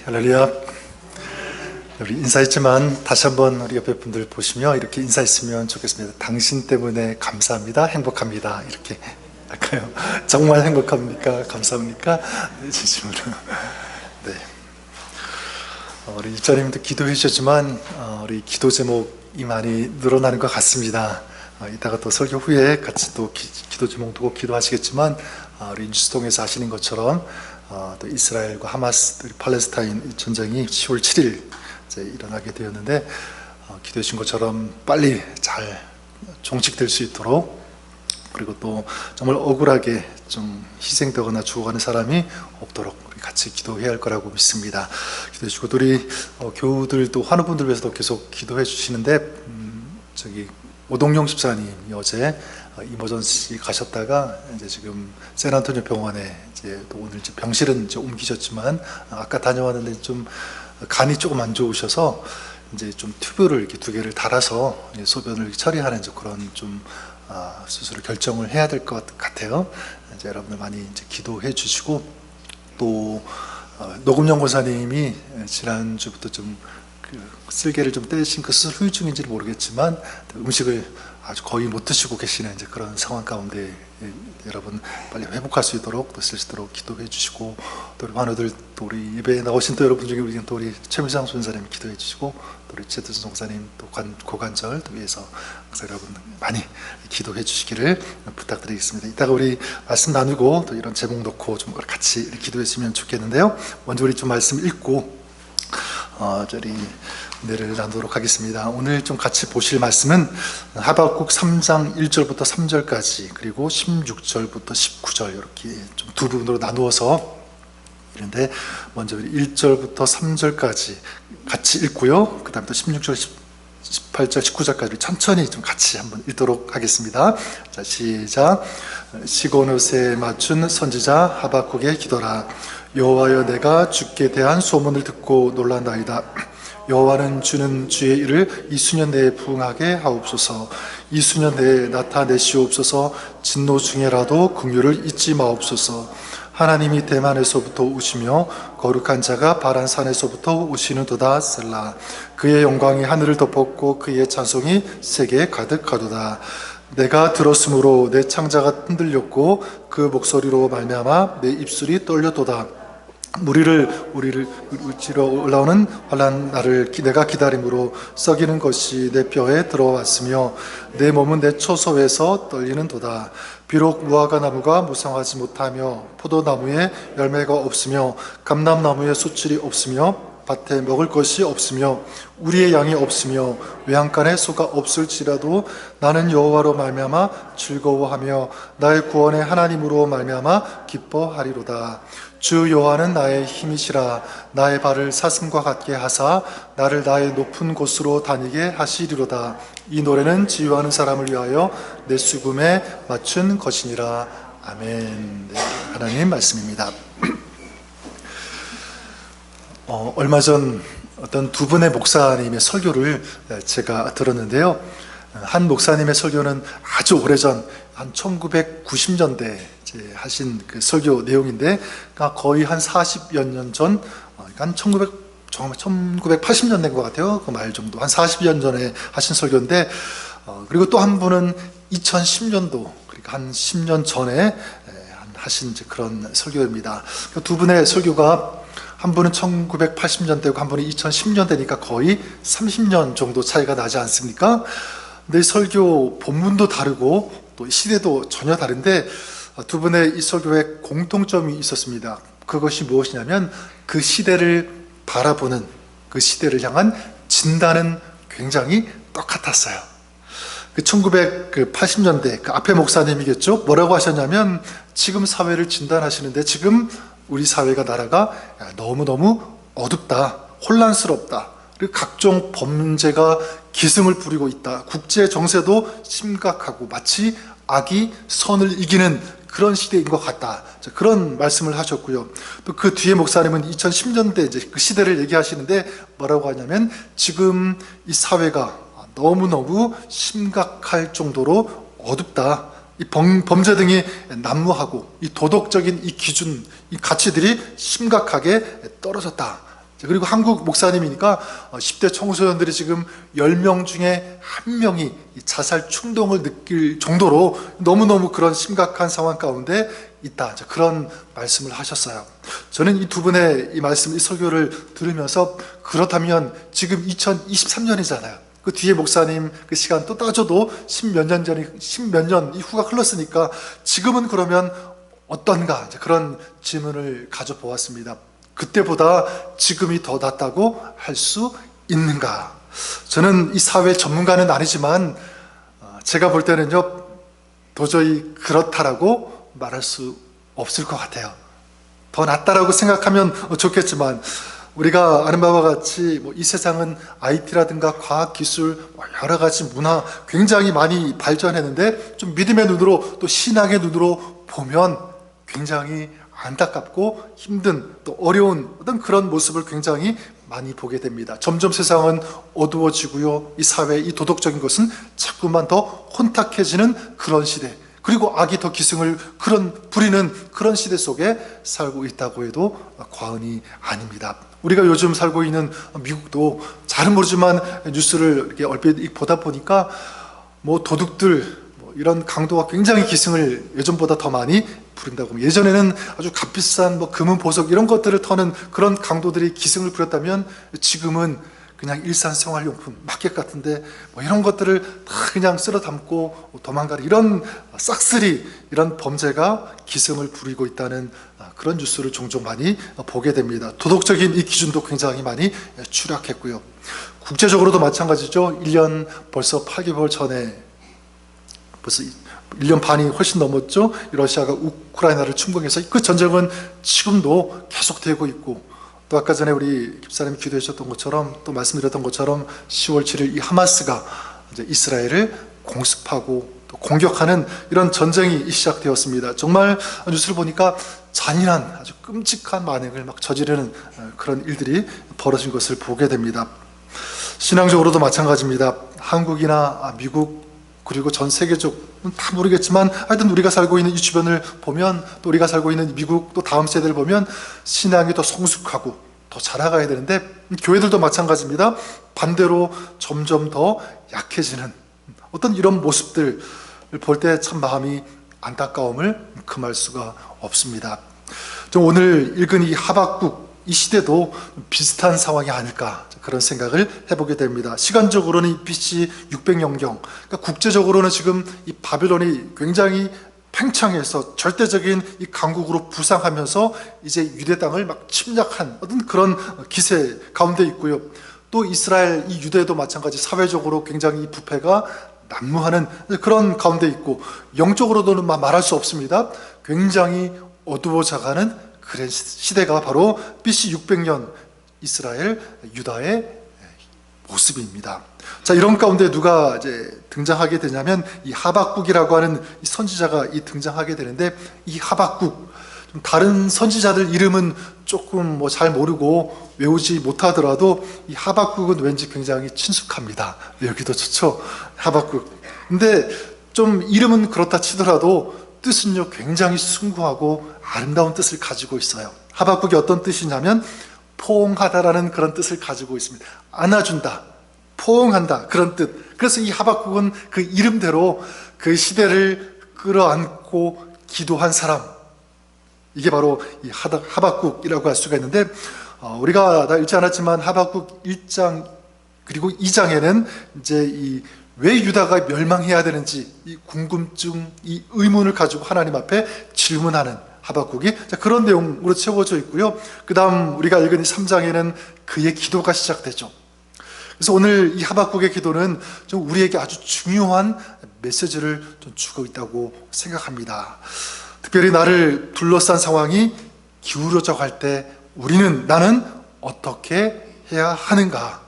할렐루야. 우리 인사했지만 다시 한번 우리 옆에 분들 보시며 이렇게 인사했으면 좋겠습니다. 당신 때문에 감사합니다. 행복합니다. 이렇게 할까요? 정말 행복합니까? 감사합니까? 네, 진심으로. 네. 우리 일자님도 기도해 주셨지만 우리 기도 제목이 많이 늘어나는 것 같습니다. 이따가 또 설교 후에 같이 또 기도 제목 두고 기도하시겠지만 우리 뉴스통에서 하시는 것처럼 또 이스라엘과 하마스, 팔레스타인 전쟁이 10월 7일 이제 일어나게 되었는데 기도해 주신 것처럼 빨리 잘 종식될 수 있도록, 그리고 또 정말 억울하게 좀 희생되거나 죽어가는 사람이 없도록 우리 같이 기도해야 할 거라고 믿습니다. 기도해 주시고, 또 우리 교우들도 환우분들 위해서도 계속 기도해 주시는데 저기 오동용 집사님이 어제 이머전시 가셨다가 이제 지금 샌안토니오 병원에 이제 또 오늘 이제 병실은 이제 옮기셨지만 아까 다녀왔는데 좀 간이 조금 안 좋으셔서 이제 좀 튜브를 이렇게 2개를 달아서 소변을 처리하는 이제 그런 좀 수술을 결정을 해야 될 것 같아요. 이제 여러분들 많이 이제 기도해 주시고, 또 노금영 권사님이 지난주부터 좀 쓸개를 좀 떼신 그 수술 후유 중인지는 모르겠지만 음식을 아주 거의 못 드시고 계시는 이제 그런 상황 가운데 여러분 빨리 회복할 수 있도록 또 쓸 수 있도록 기도해 주시고, 또 우리 환우들, 또 우리 예배에 나오신 또 여러분 중에 우리 또 우리 최미상 선사님 기도해 주시고, 또 우리 최두순 목사님 또 고관절 또 위해서 여러분 많이 기도해 주시기를 부탁드리겠습니다. 이따가 우리 말씀 나누고 또 이런 제목 놓고 좀 같이 기도했으면 좋겠는데요. 먼저 우리 좀 말씀 읽고 저리 은혜를 나누도록 하겠습니다. 오늘 좀 같이 보실 말씀은 하박국 3장 1절부터 3절까지, 그리고 16절부터 19절 이렇게 좀 두 부분으로 나누어서 이런데, 먼저 1절부터 3절까지 같이 읽고요. 그 다음에 또 16절, 18절, 19절까지 천천히 좀 같이 한번 읽도록 하겠습니다. 자, 시작. 시곤옷에 맞춘 선지자 하박국의 기도라. 여호와여, 내가 주께 대한 소문을 듣고 놀란다이다. 여호와는 주는 주의 일을 이 수년 내에 부응하게 하옵소서. 이 수년 내에 나타내시옵소서. 진노 중에라도 긍휼을 잊지 마옵소서. 하나님이 대만에서부터 오시며 거룩한 자가 바란 산에서부터 오시는도다. 셀라. 그의 영광이 하늘을 덮었고 그의 찬송이 세계에 가득하도다. 내가 들었으므로 내 창자가 흔들렸고 그 목소리로 말미암아 내 입술이 떨렸도다. 우리를 치러 올라오는 환난 날을 내가 기다림으로 썩이는 것이 내 뼈에 들어왔으며 내 몸은 내 초소에서 떨리는 도다. 비록 무화과 나무가 무성하지 못하며 포도나무에 열매가 없으며 감람나무에 수출이 없으며 밭에 먹을 것이 없으며 우리의 양이 없으며 외양간에 소가 없을지라도 나는 여호와로 말미암아 즐거워하며 나의 구원의 하나님으로 말미암아 기뻐하리로다. 주 여호와는 나의 힘이시라. 나의 발을 사슴과 같게 하사 나를 나의 높은 곳으로 다니게 하시리로다. 이 노래는 지휘하는 사람을 위하여 내 수금에 맞춘 것이니라. 아멘. 네, 하나님 말씀입니다. 얼마 전 어떤 두 분의 목사님의 설교를 제가 들었는데요. 한 목사님의 설교는 아주 오래전 한 1990년대 하신 그 설교 내용인데, 거의 한 40여 년 전, 한 1980년대인 것 같아요. 그 말 정도, 한 40여 년 전에 하신 설교인데, 그리고 또 한 분은 2010년도, 그러니까 한 10년 전에 하신 그런 설교입니다. 그 두 분의 설교가, 한 분은 1980년대고 한 분은 2010년대니까 거의 30년 정도 차이가 나지 않습니까? 근데 설교 본문도 다르고 또 시대도 전혀 다른데 두 분의 이 설교에 공통점이 있었습니다. 그것이 무엇이냐면 그 시대를 바라보는, 그 시대를 향한 진단은 굉장히 똑같았어요. 그 1980년대 그 앞에 목사님이겠죠? 뭐라고 하셨냐면, 지금 사회를 진단하시는데 지금 우리 사회가, 나라가 너무너무 어둡다, 혼란스럽다, 그리고 각종 범죄가 기승을 부리고 있다, 국제 정세도 심각하고 마치 악이 선을 이기는 그런 시대인 것 같다, 그런 말씀을 하셨고요. 또 그 뒤에 목사님은 2010년대 이제 그 시대를 얘기하시는데 뭐라고 하냐면, 지금 이 사회가 너무너무 심각할 정도로 어둡다, 이 범죄 등이 난무하고 이 도덕적인 이 기준, 이 가치들이 심각하게 떨어졌다, 그리고 한국 목사님이니까 10대 청소년들이 지금 10명 중에 1명이 자살 충동을 느낄 정도로 너무너무 그런 심각한 상황 가운데 있다. 그런 말씀을 하셨어요. 저는 이 두 분의 이 말씀, 이 설교를 들으면서 그렇다면 지금 2023년이잖아요. 그 뒤에 목사님 그 시간 또 따져도 10몇 년 이후가 흘렀으니까 지금은 그러면 어떤가? 그런 질문을 가져보았습니다. 그때보다 지금이 더 낫다고 할 수 있는가? 저는 이 사회 전문가는 아니지만 제가 볼 때는요, 도저히 그렇다라고 말할 수 없을 것 같아요. 더 낫다라고 생각하면 좋겠지만 우리가 아는 바와 같이 이 세상은 IT라든가 과학기술, 여러 가지 문화 굉장히 많이 발전했는데 좀 믿음의 눈으로 또 신앙의 눈으로 보면 굉장히 안타깝고 힘든 또 어려운 어떤 그런 모습을 굉장히 많이 보게 됩니다. 점점 세상은 어두워지고요. 이 사회, 이 도덕적인 것은 자꾸만 더 혼탁해지는 그런 시대, 그리고 악이 더 기승을 부리는 그런 시대 속에 살고 있다고 해도 과언이 아닙니다. 우리가 요즘 살고 있는 미국도 잘은 모르지만 뉴스를 이렇게 얼핏 보다 보니까 도둑들 이런 강도가 굉장히 기승을 예전보다 더 많이 부린다고. 예전에는 아주 값비싼 금은 보석 이런 것들을 터는 그런 강도들이 기승을 부렸다면 지금은 그냥 일상생활용품, 마켓 같은데 이런 것들을 다 그냥 쓸어 담고 도망가는 이런 싹쓸이 이런 범죄가 기승을 부리고 있다는 그런 뉴스를 종종 많이 보게 됩니다. 도덕적인 이 기준도 굉장히 많이 추락했고요. 국제적으로도 마찬가지죠. 1년 벌써 8개월 전에 벌써 1년 반이 훨씬 넘었죠. 러시아가 우크라이나를 침공해서 그 전쟁은 지금도 계속되고 있고, 또 아까 전에 우리 집사님이 기도해 주셨던 것처럼 또 말씀드렸던 것처럼 10월 7일 이 하마스가 이제 이스라엘을 공습하고 또 공격하는 이런 전쟁이 시작되었습니다. 정말 뉴스를 보니까 잔인한 아주 끔찍한 만행을 막 저지르는 그런 일들이 벌어진 것을 보게 됩니다. 신앙적으로도 마찬가지입니다. 한국이나 미국 그리고 전 세계적은 다 모르겠지만 하여튼 우리가 살고 있는 이 주변을 보면, 또 우리가 살고 있는 미국, 또 다음 세대를 보면 신앙이 더 성숙하고 더 자라가야 되는데 교회들도 마찬가지입니다. 반대로 점점 더 약해지는 어떤 이런 모습들을 볼 때 참 마음이 안타까움을 금할 수가 없습니다. 좀 오늘 읽은 이 하박국 이 시대도 비슷한 상황이 아닐까 그런 생각을 해보게 됩니다. 시간적으로는 BC 600년경, 그러니까 국제적으로는 지금 이 바벨론이 굉장히 팽창해서 절대적인 이 강국으로 부상하면서 이제 유대 땅을 막 침략한 어떤 그런 기세 가운데 있고요. 또 이스라엘, 이 유대도 마찬가지 사회적으로 굉장히 부패가 난무하는 그런 가운데 있고, 영적으로도 말할 수 없습니다. 굉장히 어두워져가는 그런 시대가 바로 BC 600년 이스라엘, 유다의 모습입니다. 자, 이런 가운데 누가 이제 등장하게 되냐면 이 하박국이라고 하는 이 선지자가 등장하게 되는데, 이 하박국, 좀 다른 선지자들 이름은 조금 잘 모르고 외우지 못하더라도 이 하박국은 왠지 굉장히 친숙합니다. 여기도 좋죠, 하박국. 근데 좀 이름은 그렇다 치더라도 뜻은요 굉장히 숭고하고 아름다운 뜻을 가지고 있어요. 하박국이 어떤 뜻이냐면 포옹하다라는 그런 뜻을 가지고 있습니다. 안아준다, 포옹한다, 그런 뜻. 그래서 이 하박국은 그 이름대로 그 시대를 끌어안고 기도한 사람, 이게 바로 이 하박국이라고 할 수가 있는데, 우리가 다 읽지 않았지만 하박국 1장 그리고 2장에는 이제 왜 유다가 멸망해야 되는지 이 궁금증, 이 의문을 가지고 하나님 앞에 질문하는 하박국이 그런 내용으로 채워져 있고요. 그 다음 우리가 읽은 이 3장에는 그의 기도가 시작되죠. 그래서 오늘 이 하박국의 기도는 좀 우리에게 아주 중요한 메시지를 좀 주고 있다고 생각합니다. 특별히 나를 둘러싼 상황이 기울어져 갈 때 나는 어떻게 해야 하는가?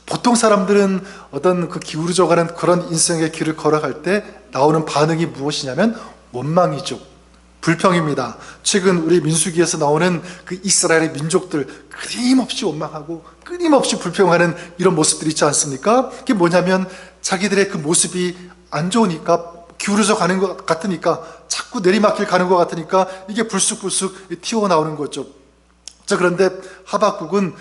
보통 사람들은 어떤 그 기울어져 가는 그런 인생의 길을 걸어갈 때 나오는 반응이 무엇이냐면 원망이죠. 불평입니다. 최근 우리 민수기에서 나오는 그 이스라엘의 민족들 끊임없이 원망하고 끊임없이 불평하는 이런 모습들이 있지 않습니까? 그게 뭐냐면 자기들의 그 모습이 안 좋으니까, 기울어져 가는 것 같으니까, 자꾸 내리막길 가는 것 같으니까 이게 불쑥불쑥 튀어나오는 거죠. 자, 그런데 하박국은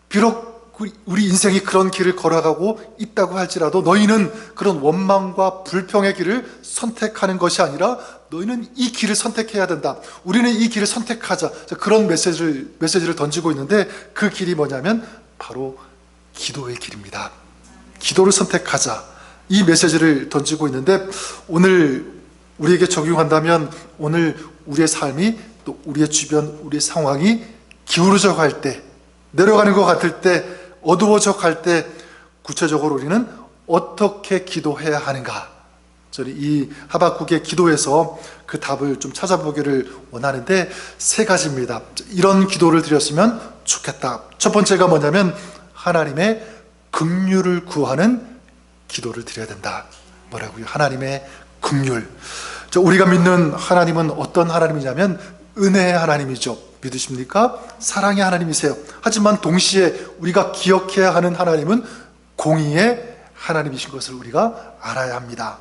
비록 우리 인생이 그런 길을 걸어가고 있다고 할지라도 너희는 그런 원망과 불평의 길을 선택하는 것이 아니라 너희는 이 길을 선택해야 된다. 우리는 이 길을 선택하자. 그런 메시지를 던지고 있는데 그 길이 뭐냐면 바로 기도의 길입니다. 기도를 선택하자. 이 메시지를 던지고 있는데 오늘 우리에게 적용한다면 오늘 우리의 삶이 또 우리의 주변, 우리의 상황이 기울어져 갈 때, 내려가는 것 같을 때, 어두워져 갈 때 구체적으로 우리는 어떻게 기도해야 하는가? 저는 이 하박국의 기도에서 그 답을 좀 찾아보기를 원하는데 3가지입니다. 이런 기도를 드렸으면 좋겠다. 첫 번째가 뭐냐면 하나님의 긍휼을 구하는 기도를 드려야 된다. 뭐라고요? 하나님의 긍휼. 우리가 믿는 하나님은 어떤 하나님이냐면 은혜의 하나님이죠. 믿으십니까? 사랑의 하나님이세요. 하지만 동시에 우리가 기억해야 하는 하나님은 공의의 하나님이신 것을 우리가 알아야 합니다.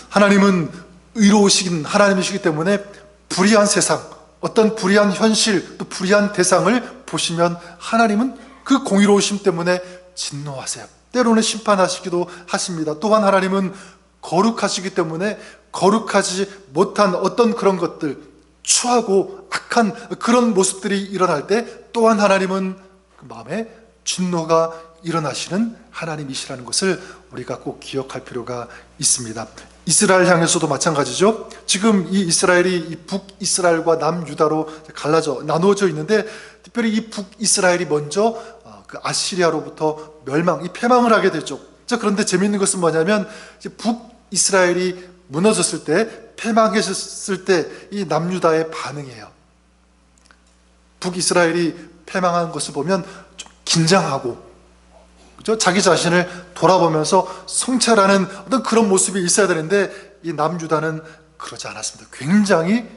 하나님은 의로우신 하나님이시기 때문에 불의한 세상, 어떤 불의한 현실, 또 불의한 대상을 보시면 하나님은 그 공의로우심 때문에 진노하세요. 때로는 심판하시기도 하십니다. 또한 하나님은 거룩하시기 때문에 거룩하지 못한 어떤 그런 것들, 추하고 악한 그런 모습들이 일어날 때 또한 하나님은 그 마음에 진노가 일어나시는 하나님이시라는 것을 우리가 꼭 기억할 필요가 있습니다. 이스라엘 향해서도 마찬가지죠. 지금 이 이스라엘이 이 북이스라엘과 남유다로 나누어져 있는데 특별히 이 북이스라엘이 먼저 그 아시리아로부터 멸망, 이 패망을 하게 되죠. 자, 그런데 재미있는 것은 뭐냐면 이제 북이스라엘이 무너졌을 때, 패망했을 때 이 남유다의 반응이에요. 북이스라엘이 패망한 것을 보면 좀 긴장하고, 그죠? 자기 자신을 돌아보면서 성찰하는 어떤 그런 모습이 있어야 되는데 이 남유다는 그러지 않았습니다. 굉장히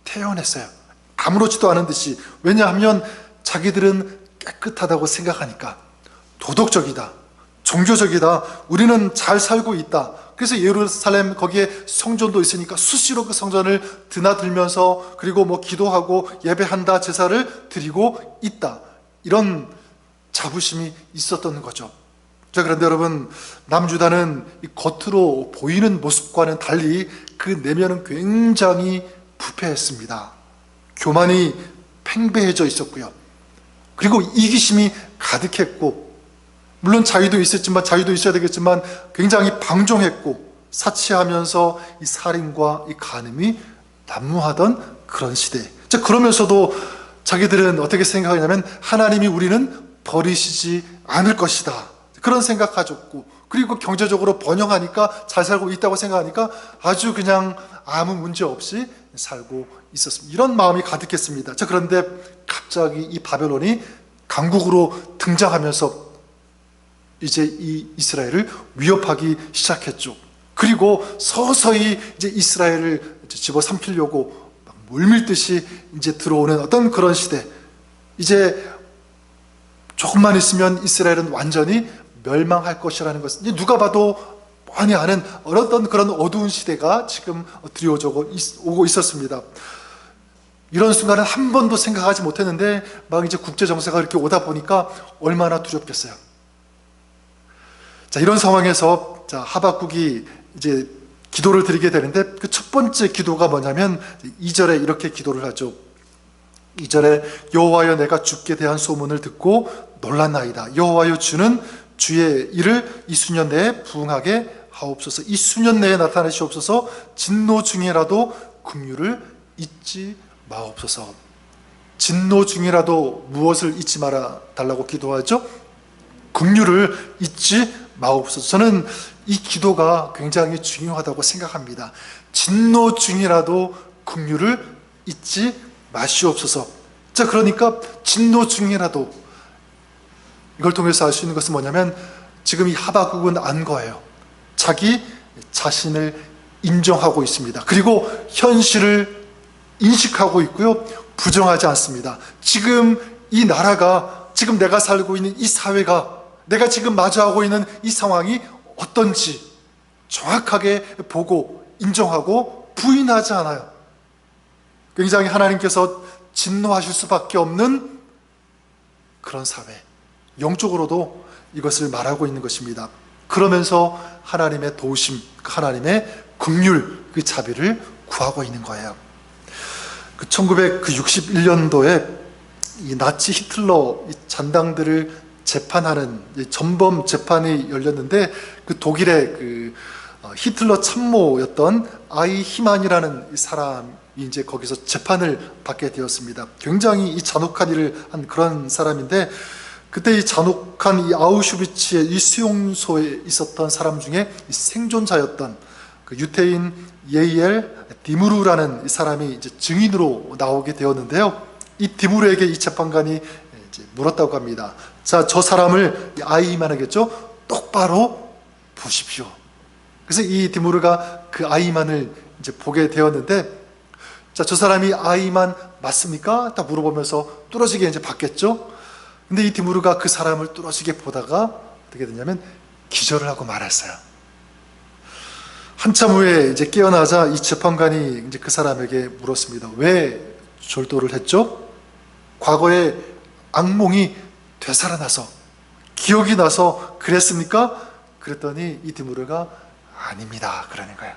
태연했어요. 아무렇지도 않은 듯이. 왜냐하면 자기들은 깨끗하다고 생각하니까, 도덕적이다, 종교적이다, 우리는 잘 살고 있다. 그래서 예루살렘 거기에 성전도 있으니까 수시로 그 성전을 드나들면서 그리고 뭐 기도하고 예배한다, 제사를 드리고 있다. 이런 자부심이 있었던 거죠. 자, 그런데 여러분, 남유다는 이 겉으로 보이는 모습과는 달리 그 내면은 굉장히 부패했습니다. 교만이 팽배해져 있었고요. 그리고 이기심이 가득했고, 물론 자유도 있어야 되겠지만 굉장히 방종했고 사치하면서 이 살인과 이 간음이 난무하던 그런 시대. 자, 그러면서도 자기들은 어떻게 생각하냐면 하나님이 우리는 버리시지 않을 것이다. 그런 생각 가졌고, 그리고 경제적으로 번영하니까 잘 살고 있다고 생각하니까 아주 그냥 아무 문제 없이 살고 있었습니다. 이런 마음이 가득했습니다. 자, 그런데 갑자기 이 바벨론이 강국으로 등장하면서 이제 이 이스라엘을 위협하기 시작했죠. 그리고 서서히 이제 이스라엘을 집어삼키려고 물밀듯이 이제 들어오는 어떤 그런 시대. 이제 조금만 있으면 이스라엘은 완전히 멸망할 것이라는 것은 이제 누가 봐도 뻔히 아는 어떤 그런 어두운 시대가 지금 들이오고 있었습니다. 이런 순간은 한 번도 생각하지 못했는데 막 이제 국제 정세가 이렇게 오다 보니까 얼마나 두렵겠어요. 자, 이런 상황에서 하박국이 이제 기도를 드리게 되는데 그 첫 번째 기도가 뭐냐면 2절에 이렇게 기도를 하죠. 2절에 여호와여, 내가 주께 대한 소문을 듣고 놀랐나이다. 여호와여, 주는 주의 일을 이 수년 내에 부응하게 하옵소서. 이 수년 내에 나타내시옵소서. 진노 중에라도 긍휼을 잊지 마옵소서. 진노 중이라도 무엇을 잊지 말아 달라고 기도하죠? 긍휼을 잊지 마옵소서. 저는 이 기도가 굉장히 중요하다고 생각합니다. 진노 중이라도 긍휼을 잊지 마시옵소서. 자, 그러니까 진노 중이라도, 이걸 통해서 알 수 있는 것은 뭐냐면 지금 이 하박국은 안 거예요. 자기 자신을 인정하고 있습니다. 그리고 현실을 인식하고 있고요. 부정하지 않습니다. 지금 이 나라가, 지금 내가 살고 있는 이 사회가, 내가 지금 마주하고 있는 이 상황이 어떤지 정확하게 보고 인정하고 부인하지 않아요. 굉장히 하나님께서 진노하실 수밖에 없는 그런 사회, 영적으로도 이것을 말하고 있는 것입니다. 그러면서 하나님의 도우심, 하나님의 긍휼, 그 자비를 구하고 있는 거예요. 1961년도에 이 나치 히틀러 잔당들을 재판하는 전범 재판이 열렸는데, 그 독일의 그 히틀러 참모였던 아이 히만이라는 사람이 이제 거기서 재판을 받게 되었습니다. 굉장히 이 잔혹한 일을 한 그런 사람인데, 그때 이 잔혹한 이 아우슈비츠의 이 수용소에 있었던 사람 중에 이 생존자였던 그 유태인 예이엘 디무르라는 이 사람이 이제 증인으로 나오게 되었는데요. 이 디무르에게 이 재판관이 이제 물었다고 합니다. 자, 저 사람을 아이만에게죠, 똑바로 보십시오. 그래서 이 디무르가 그 아이만을 이제 보게 되었는데, 자, 저 사람이 아이만 맞습니까? 딱 물어보면서 뚫어지게 이제 봤겠죠. 근데 이 디무르가 그 사람을 뚫어지게 보다가 어떻게 됐냐면 기절을 하고 말았어요. 한참 후에 이제 깨어나자 이 재판관이 이제 그 사람에게 물었습니다. 왜 절도를 했죠? 과거에 악몽이 되살아나서 기억이 나서 그랬습니까? 그랬더니 이 디무르가 아닙니다, 그러는 거예요.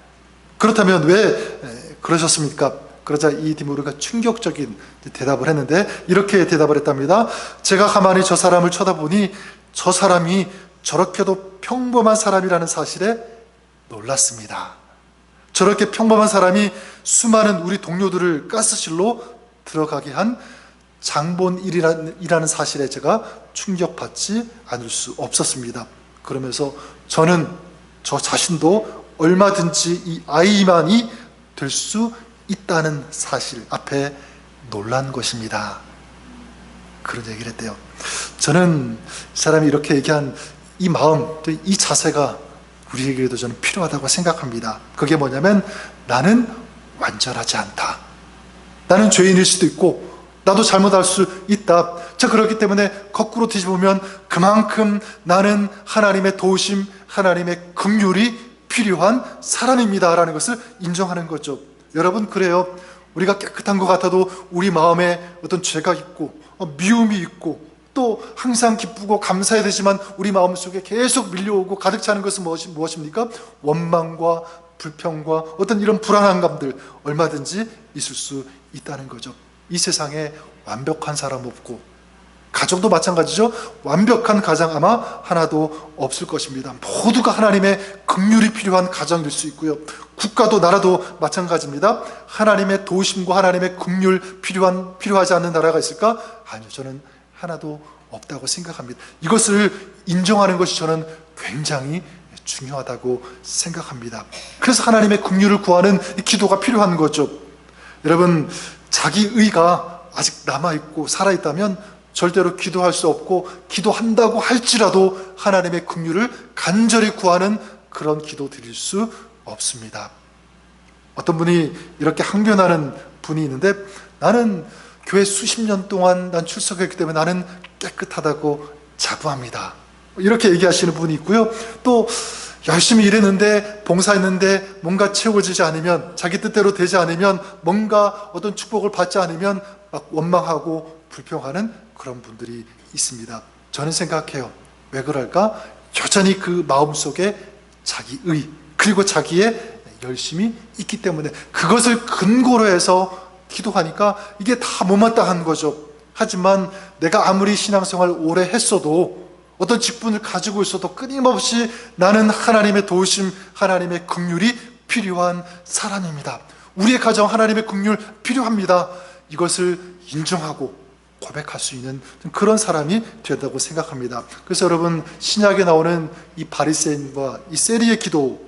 그렇다면 왜 그러셨습니까? 그러자 이 디무르가 충격적인 대답을 했는데, 이렇게 대답을 했답니다. 제가 가만히 저 사람을 쳐다보니 저 사람이 저렇게도 평범한 사람이라는 사실에 놀랐습니다. 저렇게 평범한 사람이 수많은 우리 동료들을 가스실로 들어가게 한 장본일이라는 사실에 제가 충격받지 않을 수 없었습니다. 그러면서 저는 저 자신도 얼마든지 이 아이만이 될 수 있다는 사실 앞에 놀란 것입니다. 그런 얘기를 했대요. 저는 사람이 이렇게 얘기한 이 마음, 이 자세가 우리에게도 저는 필요하다고 생각합니다. 그게 뭐냐면, 나는 완전하지 않다. 나는 죄인일 수도 있고 나도 잘못할 수 있다. 자, 그렇기 때문에 거꾸로 뒤집으면 그만큼 나는 하나님의 도우심, 하나님의 긍휼이 필요한 사람입니다 라는 것을 인정하는 거죠. 여러분, 그래요. 우리가 깨끗한 것 같아도 우리 마음에 어떤 죄가 있고 미움이 있고 또 항상 기쁘고 감사해야 되지만 우리 마음속에 계속 밀려오고 가득 차는 것은 무엇입니까? 원망과 불평과 어떤 이런 불안한 감들 얼마든지 있을 수 있다는 거죠. 이 세상에 완벽한 사람 없고, 가정도 마찬가지죠. 완벽한 가정 아마 하나도 없을 것입니다. 모두가 하나님의 긍휼이 필요한 가정일 수 있고요. 국가도 나라도 마찬가지입니다. 하나님의 도우심과 하나님의 긍휼 필요하지 않는 나라가 있을까? 아니요, 저는 하나도 없다고 생각합니다. 이것을 인정하는 것이 저는 굉장히 중요하다고 생각합니다. 그래서 하나님의 긍휼을 구하는 이 기도가 필요한 거죠. 여러분, 자기 의가 아직 남아있고 살아있다면 절대로 기도할 수 없고, 기도한다고 할지라도 하나님의 긍휼을 간절히 구하는 그런 기도 드릴 수 없습니다. 어떤 분이 이렇게 항변하는 분이 있는데, 나는 교회 수십 년 동안 난 출석했기 때문에 나는 깨끗하다고 자부합니다. 이렇게 얘기하시는 분이 있고요. 또 열심히 일했는데, 봉사했는데 뭔가 채워지지 않으면, 자기 뜻대로 되지 않으면, 뭔가 어떤 축복을 받지 않으면 막 원망하고 불평하는 그런 분들이 있습니다. 저는 생각해요. 왜 그럴까? 여전히 그 마음속에 자기 의, 그리고 자기의 열심이 있기 때문에 그것을 근거로 해서 기도하니까 이게 다 못마땅한 거죠. 하지만 내가 아무리 신앙생활을 오래 했어도, 어떤 직분을 가지고 있어도 끊임없이 나는 하나님의 도우심, 하나님의 긍휼이 필요한 사람입니다. 우리의 가정 하나님의 긍휼 필요합니다. 이것을 인정하고 고백할 수 있는 그런 사람이 된다고 생각합니다. 그래서 여러분, 신약에 나오는 이 바리새인과 이 세리의 기도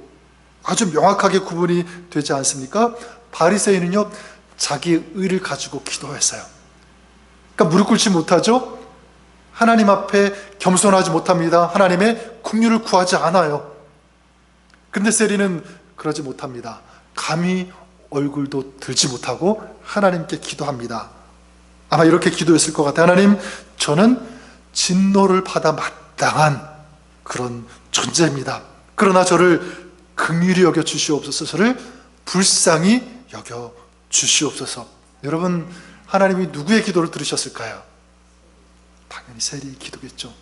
아주 명확하게 구분이 되지 않습니까? 바리새인은요, 자기 의를 가지고 기도했어요. 그러니까 무릎 꿇지 못하죠. 하나님 앞에 겸손하지 못합니다. 하나님의 긍휼을 구하지 않아요. 근데 세리는 그러지 못합니다. 감히 얼굴도 들지 못하고 하나님께 기도합니다. 아마 이렇게 기도했을 것 같아요. 하나님, 저는 진노를 받아 마땅한 그런 존재입니다. 그러나 저를 긍휼히 여겨 주시옵소서. 저를 불쌍히 여겨 주시옵소서. 여러분, 하나님이 누구의 기도를 들으셨을까요? 당연히 세리의 기도겠죠.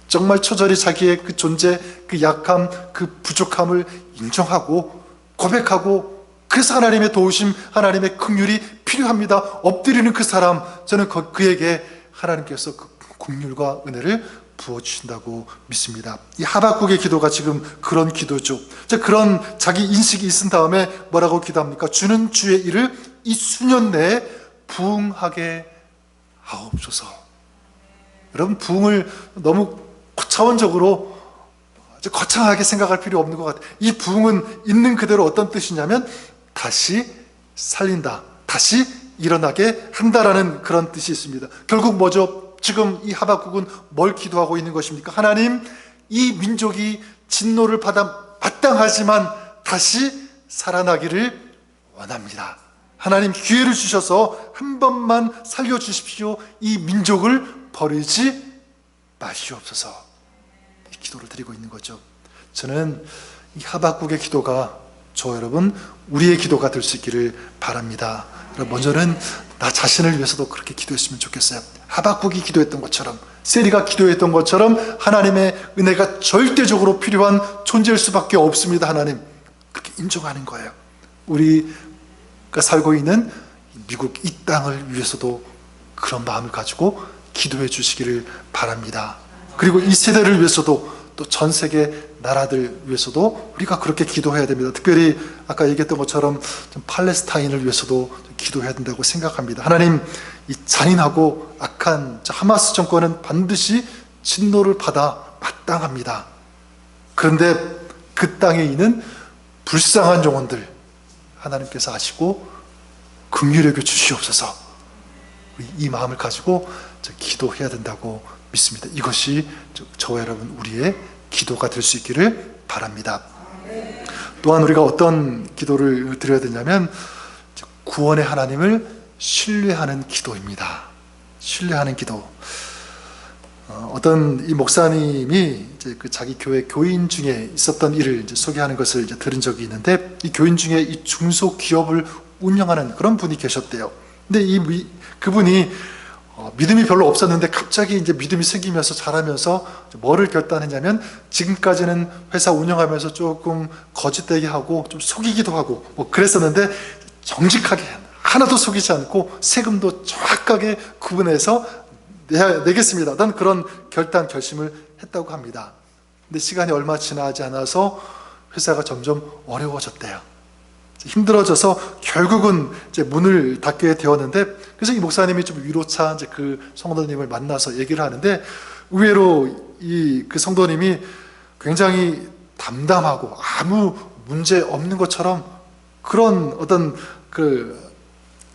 정말 처절히 자기의 그 존재, 그 약함, 그 부족함을 인정하고 고백하고, 그래서 하나님의 도우심, 하나님의 긍휼이 필요합니다. 엎드리는 그 사람, 저는 그에게 하나님께서 그 긍휼과 은혜를 부어주신다고 믿습니다. 이 하박국의 기도가 지금 그런 기도죠. 그런 자기 인식이 있은 다음에 뭐라고 기도합니까? 주는 주의 일을 이 수년 내에 부응하게 하옵소서. 여러분, 부응을 너무 고차원적으로 거창하게 생각할 필요 없는 것 같아요. 이 부응은 있는 그대로 어떤 뜻이냐면 다시 살린다, 다시 일어나게 한다라는 그런 뜻이 있습니다. 결국 뭐죠? 지금 이 하박국은 뭘 기도하고 있는 것입니까? 하나님, 이 민족이 진노를 받아 마땅하지만 다시 살아나기를 원합니다. 하나님, 기회를 주셔서 한 번만 살려주십시오. 이 민족을 버리지 마시옵소서. 이 기도를 드리고 있는 거죠. 저는 이 하박국의 기도가 저 여러분 우리의 기도가 될 수 있기를 바랍니다. 먼저는 나 자신을 위해서도 그렇게 기도했으면 좋겠어요. 하박국이 기도했던 것처럼, 세리가 기도했던 것처럼 하나님의 은혜가 절대적으로 필요한 존재일 수밖에 없습니다. 하나님, 그렇게 인정하는 거예요. 우리가 살고 있는 미국 이 땅을 위해서도 그런 마음을 가지고 기도해 주시기를 바랍니다. 그리고 이 세대를 위해서도, 또 전 세계 나라들 위해서도 우리가 그렇게 기도해야 됩니다. 특별히 아까 얘기했던 것처럼 좀 팔레스타인을 위해서도 기도해야 된다고 생각합니다. 하나님, 이 잔인하고 악한 하마스 정권은 반드시 진노를 받아 마땅합니다. 그런데 그 땅에 있는 불쌍한 영혼들 하나님께서 아시고 긍휼히 여겨 주시옵소서. 이 마음을 가지고 기도해야 된다고 믿습니다. 이것이 저와 여러분 우리의 기도가 될 수 있기를 바랍니다. 또한 우리가 어떤 기도를 드려야 되냐면 구원의 하나님을 신뢰하는 기도입니다. 신뢰하는 기도. 어떤 이 목사님이 이제 그 자기 교회 교인 중에 있었던 일을 이제 소개하는 것을 이제 들은 적이 있는데, 이 교인 중에 이 중소기업을 운영하는 그런 분이 계셨대요. 근데 그분이 믿음이 별로 없었는데 갑자기 이제 믿음이 생기면서 자라면서 뭐를 결단했냐면, 지금까지는 회사 운영하면서 조금 거짓되게 하고 좀 속이기도 하고 뭐 그랬었는데, 정직하게 하나도 속이지 않고 세금도 정확하게 구분해서 내겠습니다. 난 그런 결심을 했다고 합니다. 근데 시간이 얼마 지나지 않아서 회사가 점점 어려워졌대요. 힘들어져서 결국은 이제 문을 닫게 되었는데, 그래서 이 목사님이 좀 위로차 이제 그 성도님을 만나서 얘기를 하는데, 의외로 그 성도님이 굉장히 담담하고 아무 문제 없는 것처럼 그런 어떤 그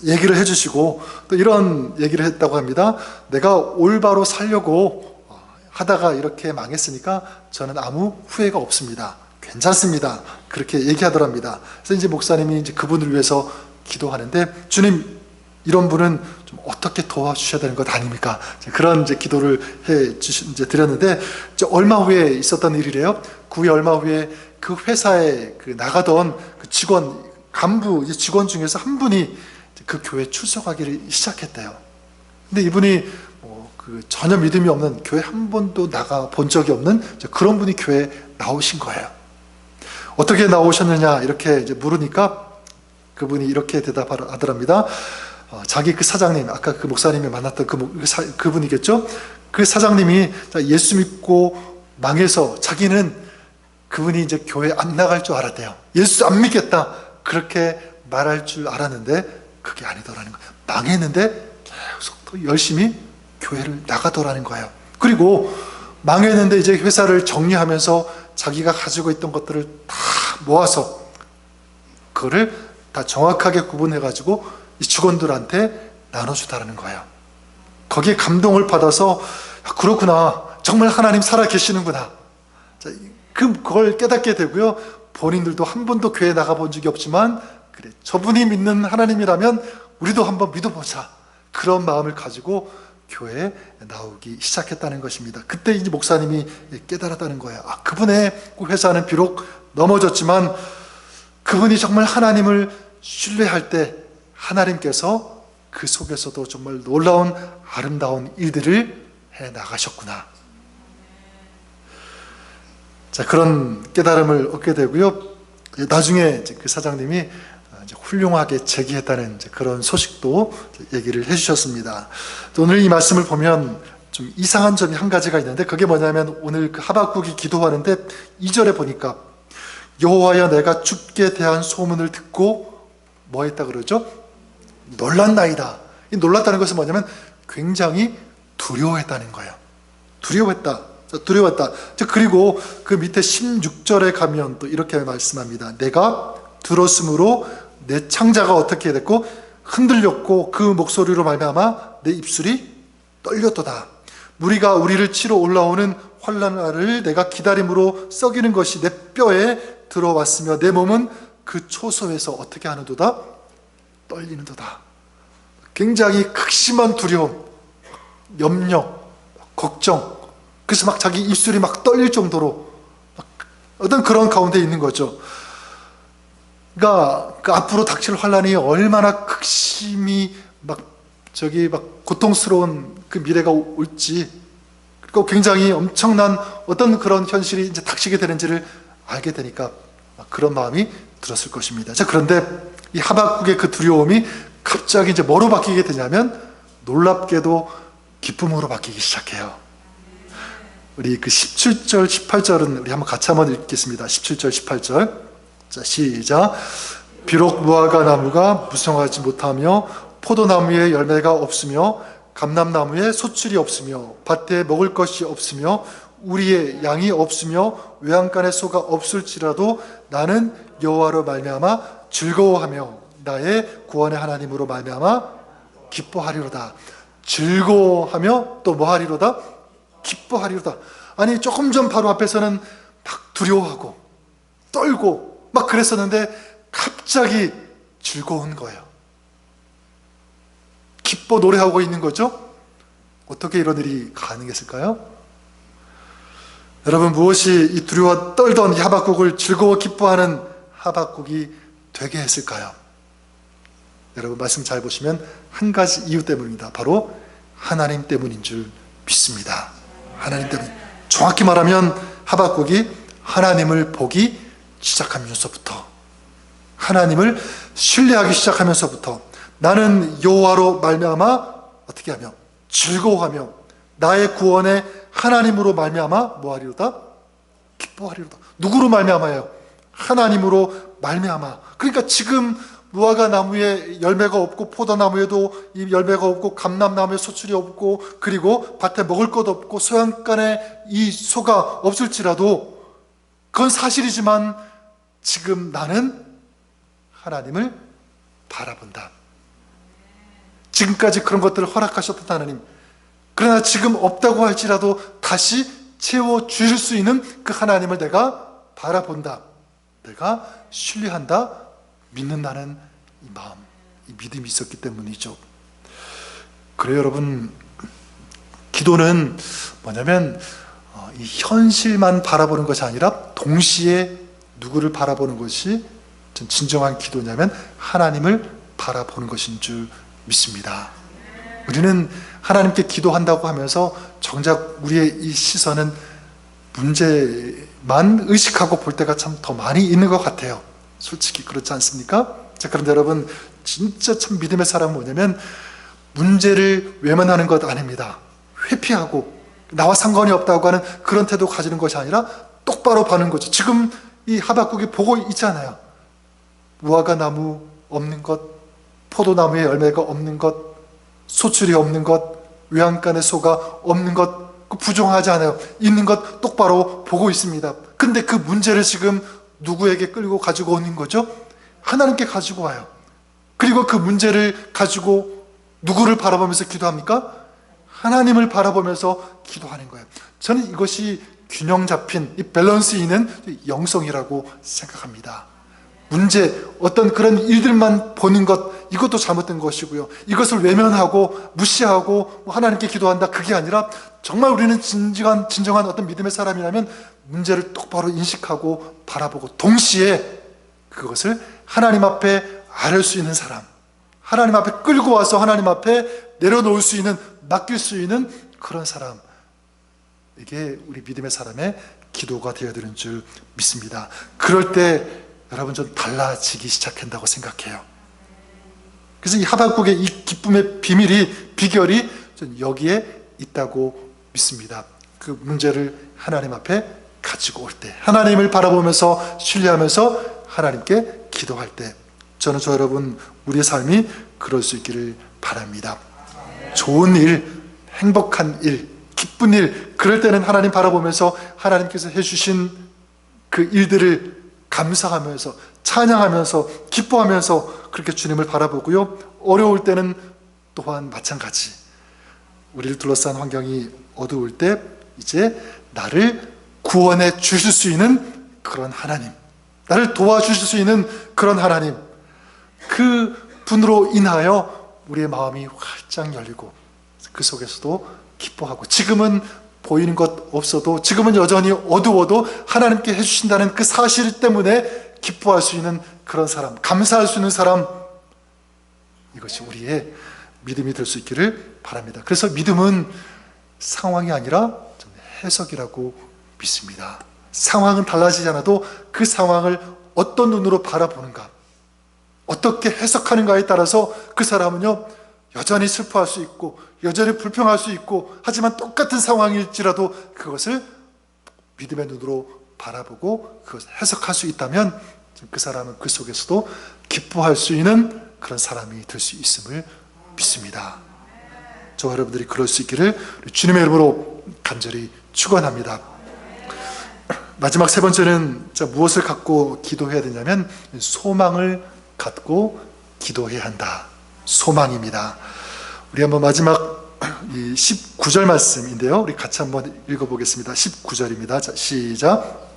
얘기를 해주시고, 또 이런 얘기를 했다고 합니다. 내가 올바로 살려고 하다가 이렇게 망했으니까 저는 아무 후회가 없습니다. 괜찮습니다. 그렇게 얘기하더랍니다. 그래서 이제 목사님이 이제 그분을 위해서 기도하는데, 주님, 이런 분은 좀 어떻게 도와주셔야 되는 것 아닙니까? 그런 이제 기도를 이제 드렸는데, 이제 얼마 후에 있었던 일이래요. 그 후에 얼마 후에 그 회사에 나가던 그 간부 직원 중에서 한 분이 그 교회에 출석하기를 시작했대요. 근데 이분이 전혀 믿음이 없는, 교회 한 번도 나가 본 적이 없는 그런 분이 교회에 나오신 거예요. 어떻게 나오셨느냐 이렇게 이제 물으니까 그분이 이렇게 대답하더랍니다. 자기 그 사장님, 아까 그 목사님이 만났던 그분이겠죠? 그 사장님이 예수 믿고 망해서 자기는 그분이 이제 교회 안 나갈 줄 알았대요. 예수 안 믿겠다, 그렇게 말할 줄 알았는데 그게 아니더라는 거예요. 망했는데 계속 또 열심히 교회를 나가더라는 거예요. 그리고 망했는데 이제 회사를 정리하면서 자기가 가지고 있던 것들을 다 모아서 그거를 다 정확하게 구분해가지고 이 직원들한테 나눠주다라는 거예요. 거기에 감동을 받아서, 그렇구나, 정말 하나님 살아 계시는구나, 그걸 깨닫게 되고요. 본인들도 한 번도 교회 나가본 적이 없지만, 그래, 저분이 믿는 하나님이라면 우리도 한번 믿어보자, 그런 마음을 가지고 교회에 나오기 시작했다는 것입니다. 그때 이제 목사님이 깨달았다는 거예요. 그분의 회사는 비록 넘어졌지만 그분이 정말 하나님을 신뢰할 때 하나님께서 그 속에서도 정말 놀라운 아름다운 일들을 해 나가셨구나. 자, 그런 깨달음을 얻게 되고요. 나중에 이제 그 사장님이 이제 훌륭하게 재기했다는 이제 그런 소식도 얘기를 해주셨습니다. 오늘 이 말씀을 보면 좀 이상한 점이 한 가지가 있는데, 그게 뭐냐면 오늘 그 하박국이 기도하는데 2절에 보니까 여호와여 내가 주께 대한 소문을 듣고 뭐 했다 그러죠? 놀랐나이다. 이 놀랐다는 것은 뭐냐면 굉장히 두려워했다는 거예요. 두려워했다. 두려웠다. 그리고 그 밑에 16절에 가면 또 이렇게 말씀합니다. 내가 들었으므로 내 창자가 어떻게 됐고 흔들렸고 그 목소리로 말미암아 내 입술이 떨렸도다. 무리가 우리를 치러 올라오는 환난을 내가 기다림으로 썩이는 것이 내 뼈에 들어왔으며 내 몸은 그 초소에서 어떻게 하는도다? 떨리는도다. 굉장히 극심한 두려움, 염려, 걱정, 그래서 막 자기 입술이 막 떨릴 정도로 어떤 그런 가운데 있는 거죠. 그러니까 그 앞으로 닥칠 환난이 얼마나 극심히 막 고통스러운 그 미래가 올지, 그리고 굉장히 엄청난 어떤 그런 현실이 이제 닥치게 되는지를 알게 되니까 그런 마음이 들었을 것입니다. 자, 그런데 이 하박국의 그 두려움이 갑자기 이제 뭐로 바뀌게 되냐면 놀랍게도 기쁨으로 바뀌기 시작해요. 우리 그 17절, 18절은 우리 한번 같이 한번 읽겠습니다. 17절, 18절. 자, 시작. 비록 무화과 나무가 무성하지 못하며 포도나무에 열매가 없으며 감람나무에 소출이 없으며 밭에 먹을 것이 없으며 우리의 양이 없으며 외양간에 소가 없을지라도 나는 여호와로 말미암아 즐거워하며 나의 구원의 하나님으로 말미암아 기뻐하리로다. 즐거워하며 또 뭐 하리로다? 기뻐하리로다. 아니, 조금 전 바로 앞에서는 막 두려워하고 떨고 막 그랬었는데 갑자기 즐거운 거예요. 기뻐 노래하고 있는 거죠. 어떻게 이런 일이 가능했을까요? 여러분, 무엇이 이 두려워 떨던 이 하박국을 즐거워 기뻐하는 하박국이 되게 했을까요? 여러분, 말씀 잘 보시면 한 가지 이유 때문입니다. 바로 하나님 때문인 줄 믿습니다. 하나님 때문. 정확히 말하면 하박국이 하나님을 보기 시작하면서부터, 하나님을 신뢰하기 시작하면서부터 나는 여호와로 말미암아 어떻게 하며 즐거워하며 나의 구원의 하나님으로 말미암아 뭐하리로다? 기뻐하리로다. 누구로 말미암아요? 하나님으로 말미암아. 그러니까 지금 무화과 나무에 열매가 없고 포도나무에도 이 열매가 없고 감람나무에 소출이 없고 그리고 밭에 먹을 것 없고 소양간에 이 소가 없을지라도 그건 사실이지만 지금 나는 하나님을 바라본다. 지금까지 그런 것들을 허락하셨던 하나님, 그러나 지금 없다고 할지라도 다시 채워주실 수 있는 그 하나님을 내가 바라본다. 내가 신뢰한다. 믿는다는 이 마음, 이 믿음이 있었기 때문이죠. 그래요, 여러분. 기도는 뭐냐면 이 현실만 바라보는 것이 아니라 동시에 누구를 바라보는 것이 진정한 기도냐면 하나님을 바라보는 것인 줄 믿습니다. 우리는 하나님께 기도한다고 하면서 정작 우리의 이 시선은 문제만 의식하고 볼 때가 참 더 많이 있는 것 같아요. 솔직히 그렇지 않습니까? 자, 그런데 여러분, 진짜 참 믿음의 사람은 뭐냐면 문제를 외면하는 것 아닙니다. 회피하고 나와 상관이 없다고 하는 그런 태도 가지는 것이 아니라 똑바로 봐는 거죠. 지금 이 하박국이 보고 있잖아요. 무화과 나무 없는 것, 포도나무에 열매가 없는 것, 소출이 없는 것, 외양간에 소가 없는 것, 부정하지 않아요. 있는 것 똑바로 보고 있습니다. 근데 그 문제를 지금 누구에게 끌고 가지고 오는 거죠? 하나님께 가지고 와요. 그리고 그 문제를 가지고 누구를 바라보면서 기도합니까? 하나님을 바라보면서 기도하는 거예요. 저는 이것이 균형 잡힌 이 밸런스 있는 영성이라고 생각합니다. 문제, 어떤 그런 일들만 보는 것, 이것도 잘못된 것이고요. 이것을 외면하고 무시하고 하나님께 기도한다, 그게 아니라 정말 우리는 진정한 어떤 믿음의 사람이라면 문제를 똑바로 인식하고 바라보고 동시에 그것을 하나님 앞에 아뢰 수 있는 사람, 하나님 앞에 끌고 와서 하나님 앞에 내려놓을 수 있는, 맡길 수 있는 그런 사람, 이게 우리 믿음의 사람의 기도가 되어야 되는 줄 믿습니다. 그럴 때 여러분 전 달라지기 시작한다고 생각해요. 그래서 이 하박국의 이 기쁨의 비결이 전 여기에 있다고 믿습니다. 그 문제를 하나님 앞에 가지고 올 때, 하나님을 바라보면서 신뢰하면서 하나님께 기도할 때, 저는 저 여러분 우리의 삶이 그럴 수 있기를 바랍니다. 좋은 일, 행복한 일, 기쁜 일, 그럴 때는 하나님 바라보면서 하나님께서 해주신 그 일들을 감사하면서 찬양하면서 기뻐하면서 그렇게 주님을 바라보고요. 어려울 때는 또한 마찬가지, 우리를 둘러싼 환경이 어두울 때 이제 나를 구원해 주실 수 있는 그런 하나님, 나를 도와주실 수 있는 그런 하나님, 그 분으로 인하여 우리의 마음이 활짝 열리고 그 속에서도 기뻐하고, 지금은 보이는 것 없어도, 지금은 여전히 어두워도 하나님께 해주신다는 그 사실 때문에 기뻐할 수 있는 그런 사람, 감사할 수 있는 사람, 이것이 우리의 믿음이 될 수 있기를 바랍니다. 그래서 믿음은 상황이 아니라 해석이라고 믿습니다. 상황은 달라지지 않아도 그 상황을 어떤 눈으로 바라보는가, 어떻게 해석하는가에 따라서 그 사람은요 여전히 슬퍼할 수 있고 여전히 불평할 수 있고, 하지만 똑같은 상황일지라도 그것을 믿음의 눈으로 바라보고 그것을 해석할 수 있다면 그 사람은 그 속에서도 기뻐할 수 있는 그런 사람이 될 수 있음을 믿습니다. 저와 여러분들이 그럴 수 있기를 주님의 이름으로 간절히 축원합니다. 마지막 세 번째는 무엇을 갖고 기도해야 되냐면 소망을 갖고 기도해야 한다. 소망입니다. 우리 한번 마지막 19절 말씀인데요, 우리 같이 한번 읽어보겠습니다. 19절입니다. 자, 시작.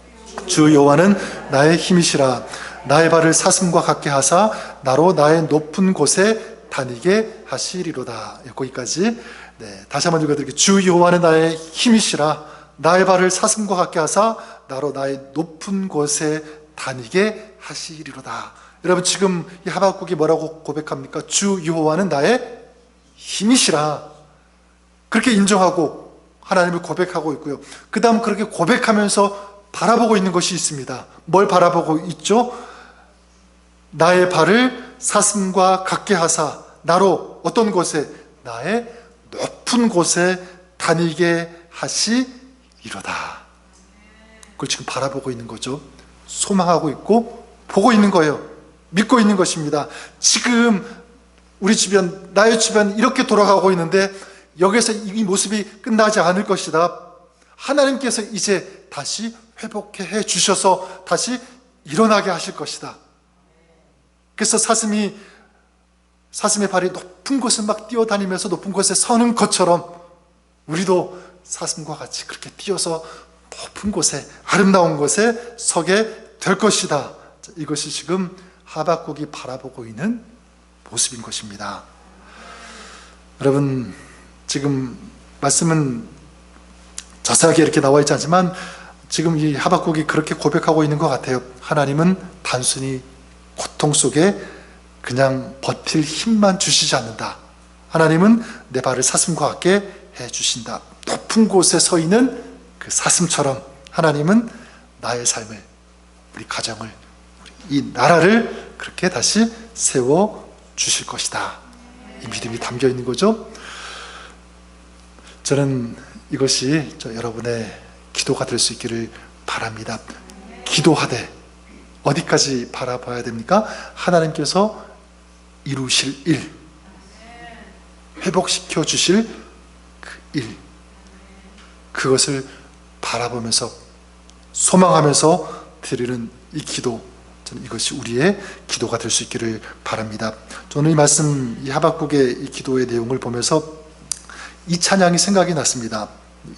주 여호와는 나의 힘이시라. 나의 발을 사슴과 같게 하사 나로 나의 높은 곳에 다니게 하시리로다. 거기까지. 네, 다시 한번 읽어드릴게요. 주 여호와는 나의 힘이시라. 나의 발을 사슴과 같게 하사 나로 나의 높은 곳에 다니게 하시리로다. 여러분, 지금 이 하박국이 뭐라고 고백합니까? 주 여호와는 나의 힘이시라. 그렇게 인정하고 하나님을 고백하고 있고요. 그 다음 그렇게 고백하면서 바라보고 있는 것이 있습니다. 뭘 바라보고 있죠? 나의 발을 사슴과 같게 하사 나로 어떤 곳에? 나의 높은 곳에 다니게 하시리로다. 그걸 지금 바라보고 있는 거죠. 소망하고 있고 보고 있는 거예요. 믿고 있는 것입니다. 지금 우리 주변, 나의 주변 이렇게 돌아가고 있는데 여기서 이 모습이 끝나지 않을 것이다. 하나님께서 이제 다시 회복해 주셔서 다시 일어나게 하실 것이다. 그래서 사슴의 발이 높은 곳을 막 뛰어다니면서 높은 곳에 서는 것처럼 우리도 사슴과 같이 그렇게 뛰어서 높은 곳에, 아름다운 곳에 서게 될 것이다. 이것이 지금 하박국이 바라보고 있는 모습인 것입니다. 여러분, 지금 말씀은 자세하게 이렇게 나와 있지 않지만 지금 이 하박국이 그렇게 고백하고 있는 것 같아요. 하나님은 단순히 고통 속에 그냥 버틸 힘만 주시지 않는다. 하나님은 내 발을 사슴과 같게 해주신다. 높은 곳에 서 있는 그 사슴처럼 하나님은 나의 삶을, 우리 가정을, 이 나라를 그렇게 다시 세워 주실 것이다. 이 믿음이 담겨 있는 거죠. 저는 이것이 여러분의 기도가 될 수 있기를 바랍니다. 기도하되 어디까지 바라봐야 됩니까? 하나님께서 이루실 일, 회복시켜 주실 그 일, 그것을 바라보면서 소망하면서 드리는 이 기도, 저는 이것이 우리의 기도가 될 수 있기를 바랍니다. 저는 이 말씀, 이 하박국의 이 기도의 내용을 보면서 이 찬양이 생각이 났습니다.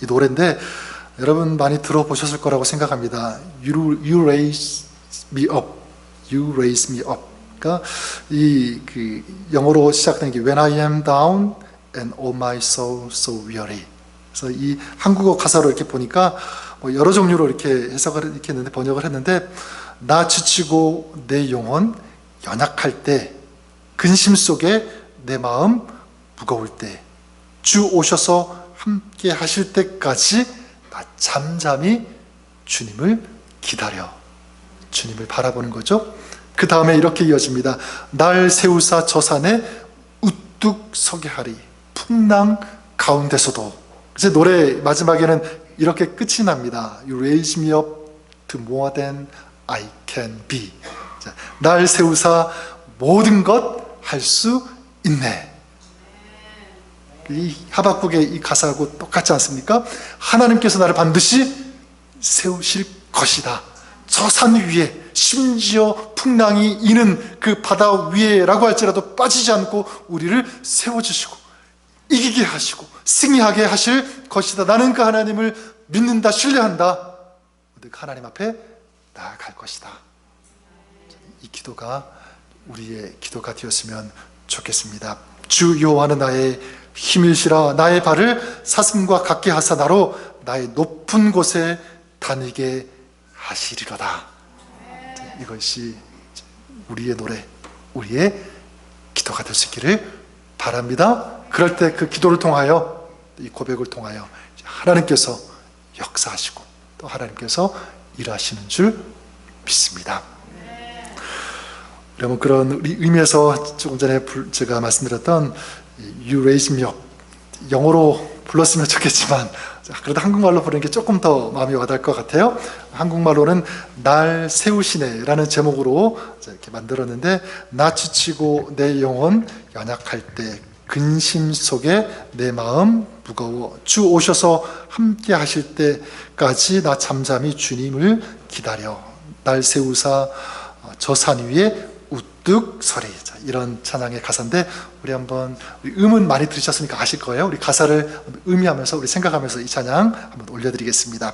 이 노래인데 여러분 많이 들어보셨을 거라고 생각합니다. You raise me up, You raise me up. 그러니까 그 영어로 시작되는 게 When I am down and all my soul so weary. 그래서 이 한국어 가사로 이렇게 보니까 여러 종류로 이렇게 해석을 이렇게 했는데, 번역을 했는데, 나 지치고 내 영혼 연약할 때, 근심 속에 내 마음 무거울 때, 주 오셔서 함께 하실 때까지 나 잠잠히 주님을 기다려. 주님을 바라보는 거죠. 그 다음에 이렇게 이어집니다. 날 세우사 저 산에 우뚝 서게 하리. 풍랑 가운데서도. 그래서 노래 마지막에는 이렇게 끝이 납니다. You raise me up to more than I can be. 자, 날 세우사 모든 것 할 수 있네. 이 하박국의 이 가사하고 똑같지 않습니까? 하나님께서 나를 반드시 세우실 것이다. 저 산 위에, 심지어 풍랑이 이는 그 바다 위에라고 할지라도 빠지지 않고 우리를 세워주시고 이기게 하시고 승리하게 하실 것이다. 나는 그 하나님을 믿는다, 신뢰한다. 그 하나님 앞에 나아갈 것이다. 이 기도가 우리의 기도가 되었으면 좋겠습니다. 주 여호와는 나의 힘일시라. 나의 발을 사슴과 같게 하사 나로 나의 높은 곳에 다니게 하시리로다. 이것이 우리의 노래, 우리의 기도가 될 수 있기를 바랍니다. 그럴 때 그 기도를 통하여, 이 고백을 통하여 하나님께서 역사하시고 또 하나님께서 일하시는 줄 믿습니다. 여러분, 그런 우리 의미에서 조금 전에 제가 말씀드렸던 You raise me up, 영어로 불렀으면 좋겠지만 그래도 한국말로 부르는 게 조금 더 마음이 와닿을 것 같아요. 한국말로는 날 세우시네 라는 제목으로 이렇게 만들었는데, 나 지치고 내 영혼 연약할 때 근심 속에 내 마음 무거워 주 오셔서 함께 하실 때까지 나 잠잠히 주님을 기다려. 날 세우사 저 산 위에 우뚝 서리. 이런 찬양의 가사인데, 우리 한번, 우리 음은 많이 들으셨으니까 아실 거예요. 우리 가사를 의미하면서, 우리 생각하면서 이 찬양 한번 올려드리겠습니다.